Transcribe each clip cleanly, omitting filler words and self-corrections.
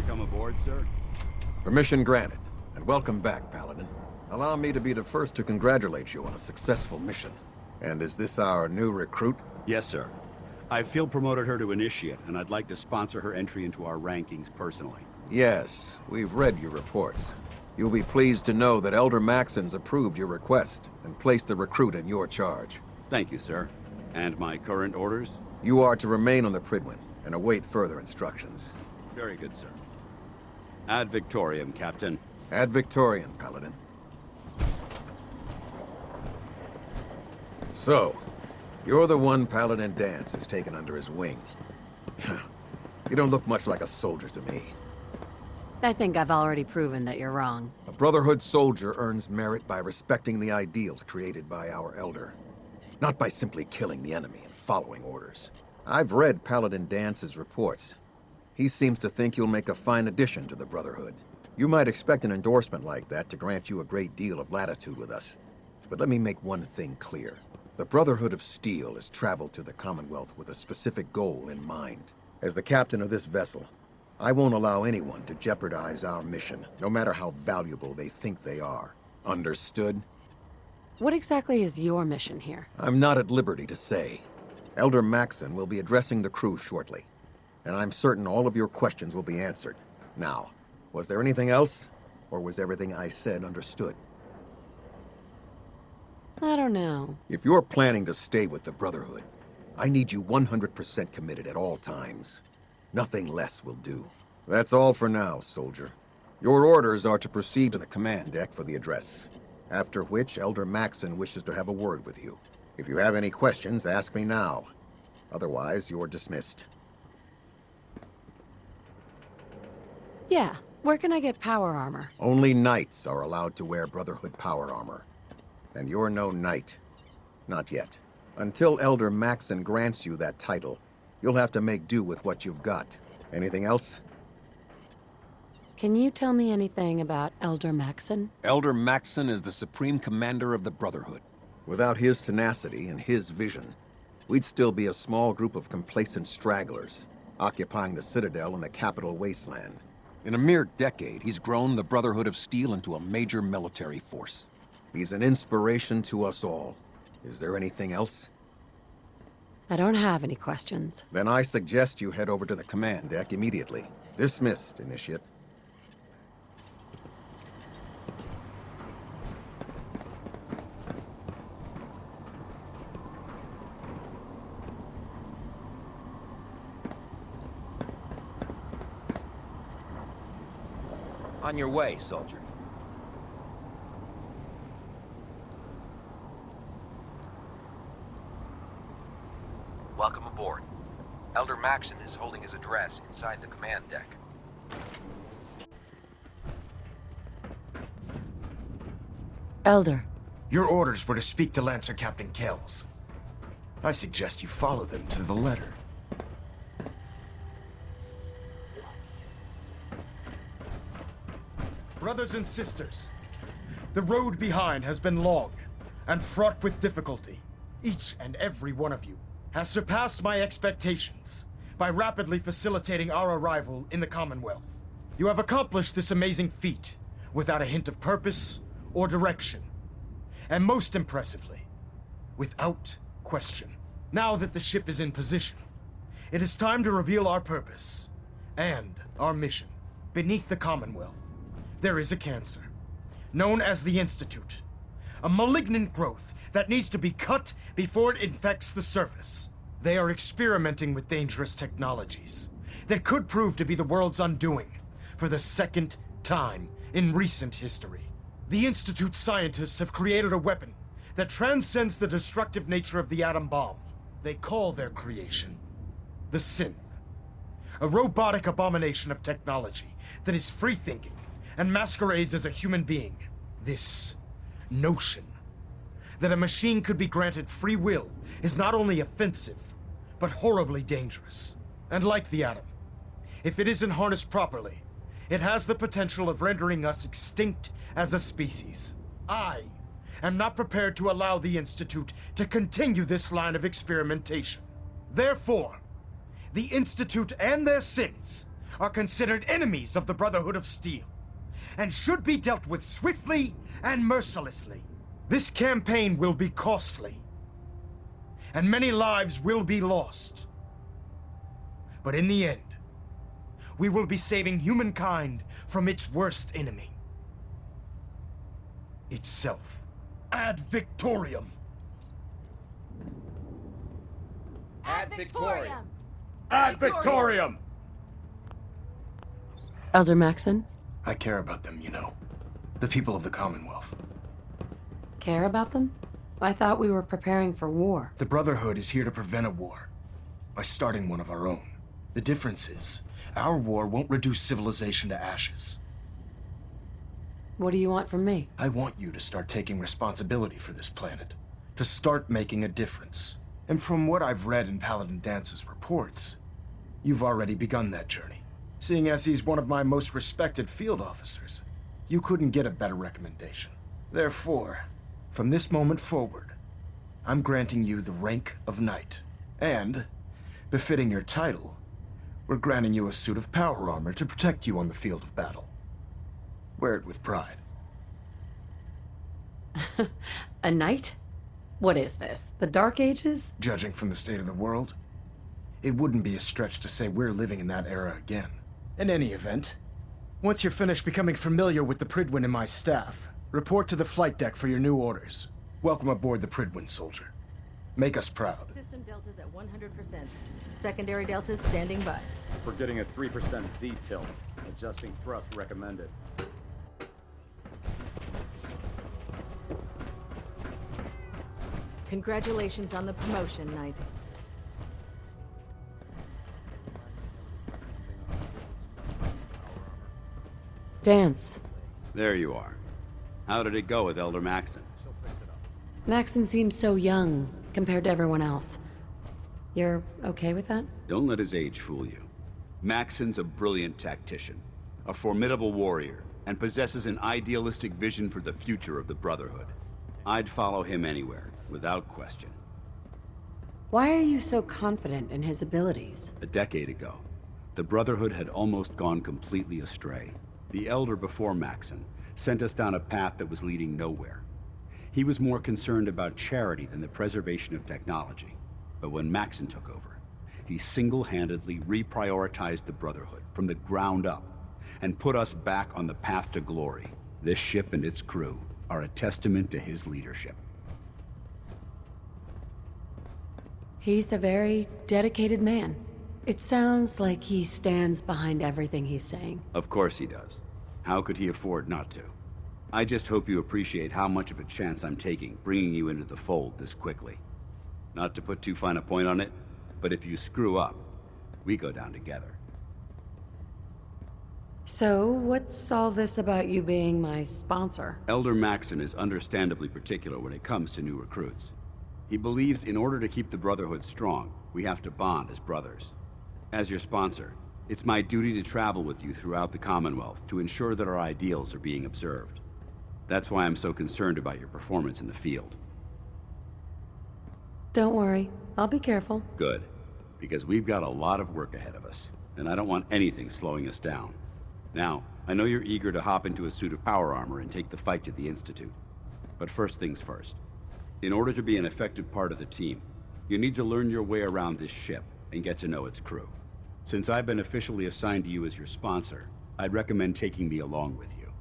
come aboard, sir? Permission granted, and welcome back, Paladin. Allow me to be the first to congratulate you on a successful mission. And is this our new recruit? Yes, sir. I field promoted her to Initiate, and I'd like to sponsor her entry into our rankings personally. Yes, we've read your reports. You'll be pleased to know that Elder Maxon's approved your request and placed the recruit in your charge. Thank you, sir. And my current orders? You are to remain on the Prydwen and await further instructions. Very good, sir. Ad Victoriam, Captain. Ad Victoriam, Paladin. So, you're the one Paladin Danse has taken under his wing. You don't look much like a soldier to me. I think I've already proven that you're wrong. A Brotherhood soldier earns merit by respecting the ideals created by our Elder, not by simply killing the enemy and following orders. I've read Paladin Dance's reports. He seems to think you'll make a fine addition to the Brotherhood. You might expect an endorsement like that to grant you a great deal of latitude with us. But let me make one thing clear. The Brotherhood of Steel has traveled to the Commonwealth with a specific goal in mind. As the captain of this vessel, I won't allow anyone to jeopardize our mission, no matter how valuable they think they are. Understood? What exactly is your mission here? I'm not at liberty to say. Elder Maxon will be addressing the crew shortly, and I'm certain all of your questions will be answered. Now, was there anything else, or was everything I said understood? I don't know. If you're planning to stay with the Brotherhood, I need you 100% committed at all times. Nothing less will do. That's all for now, soldier. Your orders are to proceed to the command deck for the address, after which Elder Maxon wishes to have a word with you. If you have any questions, ask me now. Otherwise, you're dismissed. Yeah, where can I get power armor? Only knights are allowed to wear Brotherhood power armor. And you're no knight. Not yet. Until Elder Maxon grants you that title, you'll have to make do with what you've got. Anything else? Can you tell me anything about Elder Maxon? Elder Maxon is the Supreme Commander of the Brotherhood. Without his tenacity and his vision, we'd still be a small group of complacent stragglers, occupying the Citadel and the capital wasteland. In a mere decade, he's grown the Brotherhood of Steel into a major military force. He's an inspiration to us all. Is there anything else? I don't have any questions. Then I suggest you head over to the command deck immediately. Dismissed, Initiate. On your way, soldier. Welcome aboard. Elder Maxon is holding his address inside the command deck. Elder. Your orders were to speak to Lancer Captain Kells. I suggest you follow them to the letter. Brothers and sisters, the road behind has been long and fraught with difficulty. Each and every one of you has surpassed my expectations by rapidly facilitating our arrival in the Commonwealth. You have accomplished this amazing feat without a hint of purpose or direction, and most impressively, without question. Now that the ship is in position, it is time to reveal our purpose and our mission. Beneath the Commonwealth, there is a cancer, known as the Institute, a malignant growth that needs to be cut before it infects the surface. They are experimenting with dangerous technologies that could prove to be the world's undoing for the second time in recent history. The Institute's scientists have created a weapon that transcends the destructive nature of the atom bomb. They call their creation the Synth, a robotic abomination of technology that is free-thinking and masquerades as a human being. This notion that a machine could be granted free will is not only offensive, but horribly dangerous. And like the atom, if it isn't harnessed properly, it has the potential of rendering us extinct as a species. I am not prepared to allow the Institute to continue this line of experimentation. Therefore, the Institute and their synths are considered enemies of the Brotherhood of Steel, and should be dealt with swiftly and mercilessly. This campaign will be costly, and many lives will be lost. But in the end, we will be saving humankind from its worst enemy. Itself. Ad Victoriam! Ad Victoriam! Ad Victoriam! Elder Maxon? I care about them, you know. The people of the Commonwealth. Care about them? I thought we were preparing for war. The Brotherhood is here to prevent a war by starting one of our own. The difference is, our war won't reduce civilization to ashes. What do you want from me? I want you to start taking responsibility for this planet. To start making a difference. And from what I've read in Paladin Dance's reports, you've already begun that journey. Seeing as he's one of my most respected field officers, you couldn't get a better recommendation. Therefore, from this moment forward, I'm granting you the rank of Knight. And, befitting your title, we're granting you a suit of power armor to protect you on the field of battle. Wear it with pride. A knight? What is this? The Dark Ages? Judging from the state of the world, it wouldn't be a stretch to say we're living in that era again. In any event, once you're finished becoming familiar with the Prydwen and my staff, report to the flight deck for your new orders. Welcome aboard the Prydwen, soldier. Make us proud. System deltas at 100%. Secondary deltas standing by. We're getting a 3% Z tilt. Adjusting thrust recommended. Congratulations on the promotion, Knight. Dance. There you are. How did it go with Elder Maxon? Maxon seems so young compared to everyone else. You're okay with that? Don't let his age fool you. Maxon's a brilliant tactician, a formidable warrior, and possesses an idealistic vision for the future of the Brotherhood. I'd follow him anywhere, without question. Why are you so confident in his abilities? A decade ago, the Brotherhood had almost gone completely astray. The Elder before Maxon sent us down a path that was leading nowhere. He was more concerned about charity than the preservation of technology. But when Maxon took over, he single-handedly reprioritized the Brotherhood from the ground up and put us back on the path to glory. This ship and its crew are a testament to his leadership. He's a very dedicated man. It sounds like he stands behind everything he's saying. Of course he does. How could he afford not to? I just hope you appreciate how much of a chance I'm taking, bringing you into the fold this quickly. Not to put too fine a point on it, but if you screw up, we go down together. So, what's all this about you being my sponsor? Elder Maxon is understandably particular when it comes to new recruits. He believes in order to keep the Brotherhood strong, we have to bond as brothers. As your sponsor, it's my duty to travel with you throughout the Commonwealth to ensure that our ideals are being observed. That's why I'm so concerned about your performance in the field. Don't worry, I'll be careful. Good, because we've got a lot of work ahead of us, and I don't want anything slowing us down. Now, I know you're eager to hop into a suit of power armor and take the fight to the Institute. But first things first. In order to be an effective part of the team, you need to learn your way around this ship and get to know its crew. Since I've been officially assigned to you as your sponsor, I'd recommend taking me along with you.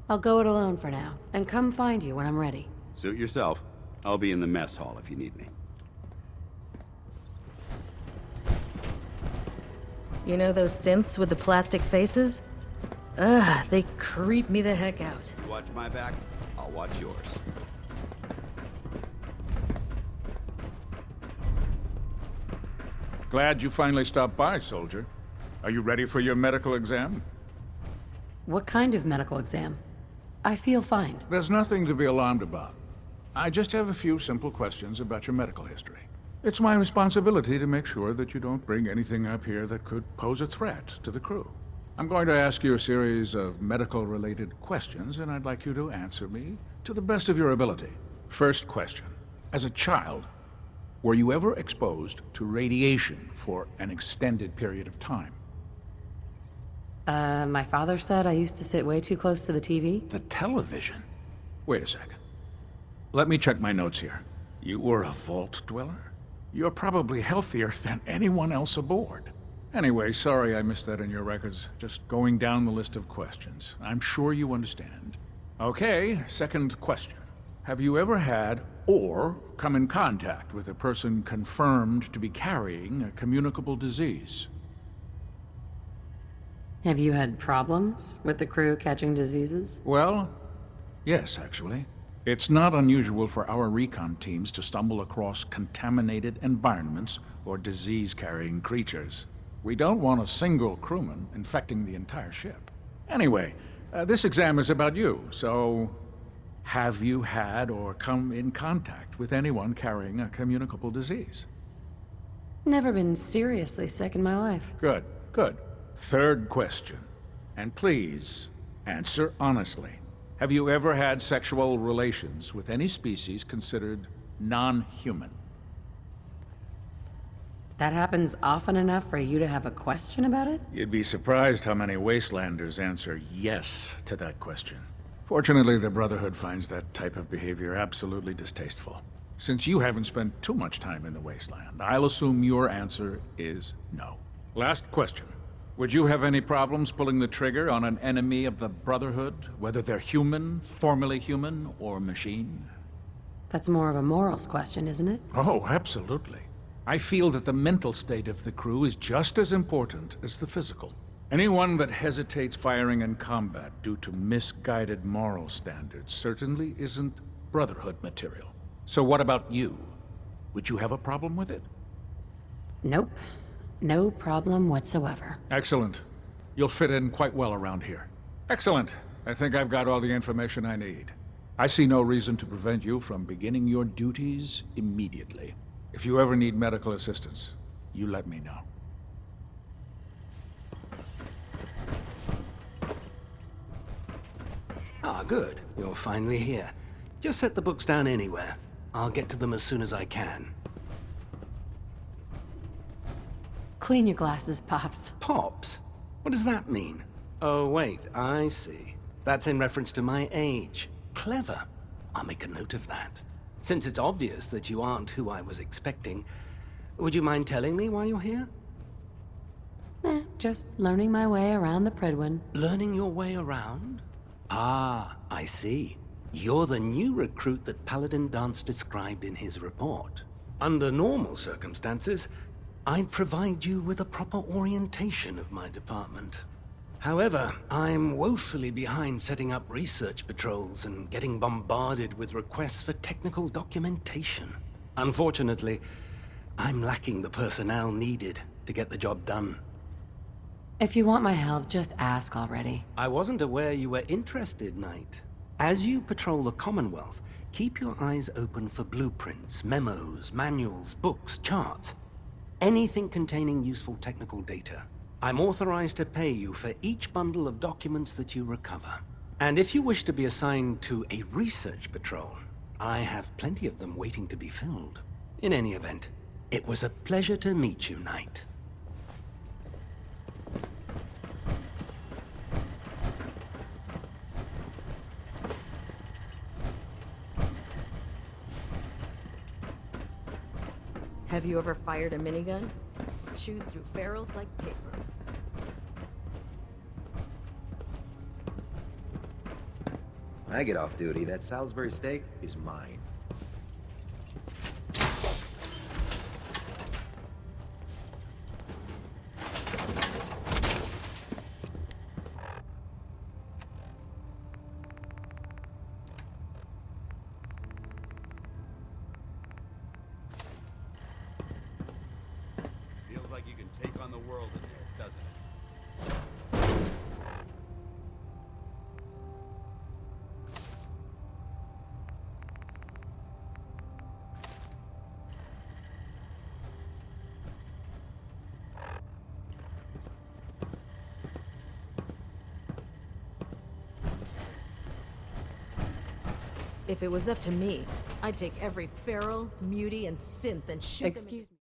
I'll go it alone for now, and come find you when I'm ready. Suit yourself. I'll be in the mess hall if you need me. You know those synths with the plastic faces? Ugh, they creep me the heck out. You watch my back, I'll watch yours. Glad you finally stopped by, soldier. Are you ready for your medical exam? What kind of medical exam? I feel fine. There's nothing to be alarmed about. I just have a few simple questions about your medical history. It's my responsibility to make sure that you don't bring anything up here that could pose a threat to the crew. I'm going to ask you a series of medical-related questions, and I'd like you to answer me to the best of your ability. First question. As a child, were you ever exposed to radiation for an extended period of time? My father said I used to sit way too close to the TV. The television? Wait a second. Let me check my notes here. You were a vault dweller? You're probably healthier than anyone else aboard. Anyway, sorry I missed that in your records. Just going down the list of questions. I'm sure you understand. Okay, second question. Have you ever had or come in contact with a person confirmed to be carrying a communicable disease? Have you had problems with the crew catching diseases? Well, yes, actually. It's not unusual for our recon teams to stumble across contaminated environments or disease-carrying creatures. We don't want a single crewman infecting the entire ship. Anyway, this exam is about you, so have you had or come in contact with anyone carrying a communicable disease? Never been seriously sick in my life. Good, good. Third question, and please answer honestly. Have you ever had sexual relations with any species considered non-human? That happens often enough for you to have a question about it? You'd be surprised how many Wastelanders answer yes to that question. Fortunately, the Brotherhood finds that type of behavior absolutely distasteful. Since you haven't spent too much time in the Wasteland, I'll assume your answer is no. Last question. Would you have any problems pulling the trigger on an enemy of the Brotherhood, whether they're human, formerly human, or machine? That's more of a morals question, isn't it? Oh, absolutely. I feel that the mental state of the crew is just as important as the physical. Anyone that hesitates firing in combat due to misguided moral standards certainly isn't Brotherhood material. So what about you? Would you have a problem with it? Nope. No problem whatsoever. Excellent. You'll fit in quite well around here. Excellent. I think I've got all the information I need. I see no reason to prevent you from beginning your duties immediately. If you ever need medical assistance, you let me know. Ah, good. You're finally here. Just set the books down anywhere. I'll get to them as soon as I can. Clean your glasses, Pops. Pops? What does that mean? Oh, wait, I see. That's in reference to my age. Clever. I'll make a note of that. Since it's obvious that you aren't who I was expecting, would you mind telling me why you're here? Just learning my way around the Prydwen. Learning your way around? Ah, I see. You're the new recruit that Paladin Danse described in his report. Under normal circumstances, I'd provide you with a proper orientation of my department. However, I'm woefully behind setting up research patrols and getting bombarded with requests for technical documentation. Unfortunately, I'm lacking the personnel needed to get the job done. If you want my help, just ask already. I wasn't aware you were interested, Knight. As you patrol the Commonwealth, keep your eyes open for blueprints, memos, manuals, books, charts. Anything containing useful technical data. I'm authorized to pay you for each bundle of documents that you recover. And if you wish to be assigned to a research patrol, I have plenty of them waiting to be filled. In any event, it was a pleasure to meet you, Knight. Have you ever fired a minigun? Chews through ferrules like paper. When I get off duty, that Salisbury steak is mine. Feels like you can take on the world in there, doesn't it? If it was up to me, I'd take every feral, mutie, and synth and shoot them. Excuse me.